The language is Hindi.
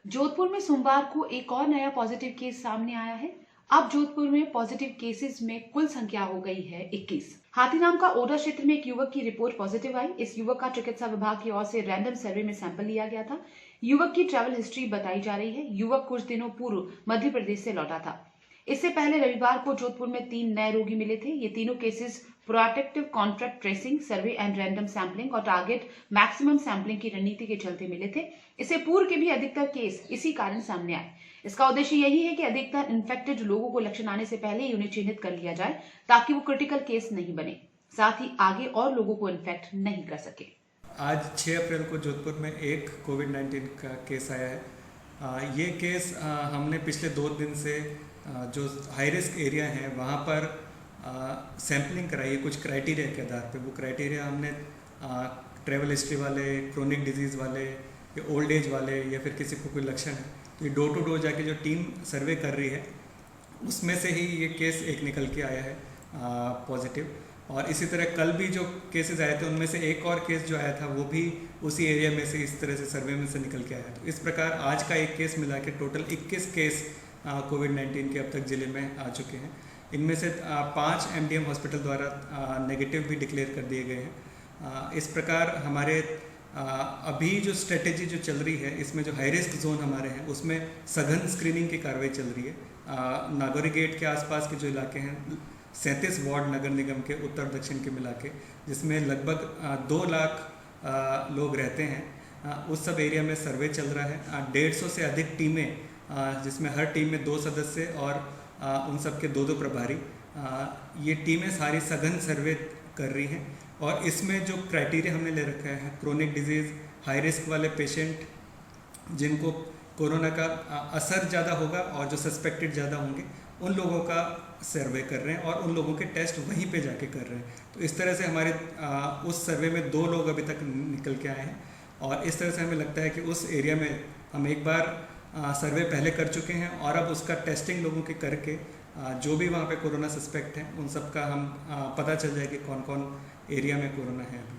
जोधपुर में सोमवार को एक और नया पॉजिटिव केस सामने आया है। अब जोधपुर में पॉजिटिव केसेस में कुल संख्या हो गई है 21। हाथीराम का ओडा क्षेत्र में एक युवक की रिपोर्ट पॉजिटिव आई। इस युवक का चिकित्सा विभाग की ओर से रैंडम सर्वे में सैंपल लिया गया था। युवक की ट्रैवल हिस्ट्री बताई जा रही है। युवक कुछ दिनों पूर्व मध्य प्रदेश से लौटा था। इससे पहले रविवार को जोधपुर में 3 नए रोगी मिले थे। ये तीनों cases proactive contract tracing, survey and random sampling और टारगेट मैक्सिमम सैंपलिंग की रणनीति के चलते मिले थे। इससे पूर्व के भी अधिकतर केस इसी कारण सामने आए। इसका उद्देश्य यही है कि अधिकतर इन्फेक्टेड लोगों को लक्षण आने से पहले ही उन्हें चिन्हित कर लिया जाए ताकि वो क्रिटिकल केस नहीं बने, साथ ही आगे और लोगों को इन्फेक्ट नहीं कर सके। आज 6 अप्रैल को जोधपुर में एक कोविड-19 का केस आया है। ये केस हमने पिछले 2 दिन से जो हाई रिस्क एरिया हैं वहाँ पर सैम्पलिंग कराई है कुछ क्राइटेरिया के आधार पे। वो क्राइटेरिया हमने ट्रैवल हिस्ट्री वाले, क्रोनिक डिजीज़ वाले या ओल्ड एज वाले या फिर किसी को कोई लक्षण है, तो ये डोर टू डोर जाके जो टीम सर्वे कर रही है उसमें से ही ये केस एक निकल के आया है पॉजिटिव। और इसी तरह कल भी जो केसेस आए थे उनमें से एक और केस जो आया था वो भी उसी एरिया में से इस तरह से सर्वे में से निकल के आया। तो इस प्रकार आज का एक केस मिला के टोटल 21 केस कोविड-19 के अब तक ज़िले में आ चुके हैं। इनमें से 5 एमडीएम हॉस्पिटल द्वारा नेगेटिव भी डिक्लेयर कर दिए गए हैं। इस प्रकार हमारे अभी जो स्ट्रेटेजी जो चल रही है इसमें जो हाई रिस्क जोन हमारे हैं उसमें सघन स्क्रीनिंग की कार्रवाई चल रही है। नागौरी गेट के आसपास के जो इलाके हैं 37 वार्ड नगर निगम के उत्तर दक्षिण के मिला के, जिसमें लगभग 2 लाख लोग रहते हैं, उस सब एरिया में सर्वे चल रहा है। 150 से अधिक टीमें, जिसमें हर टीम में 2 सदस्य और उन सब के 2-2 प्रभारी, ये टीमें सारी सघन सर्वे कर रही हैं। और इसमें जो क्राइटेरिया हमने ले रखा है, क्रोनिक डिजीज़, हाई रिस्क वाले पेशेंट जिनको कोरोना का असर ज़्यादा होगा और जो सस्पेक्टेड ज़्यादा होंगे, उन लोगों का सर्वे कर रहे हैं और उन लोगों के टेस्ट वहीं पे जाके कर रहे हैं। तो इस तरह से हमारे उस सर्वे में 2 लोग अभी तक निकल के आए हैं। और इस तरह से हमें लगता है कि उस एरिया में हम एक बार सर्वे पहले कर चुके हैं और अब उसका टेस्टिंग लोगों के करके जो भी वहाँ पे कोरोना सस्पेक्ट हैं उन सब का हम पता चल जाए कि कौन कौन एरिया में कोरोना है अभी।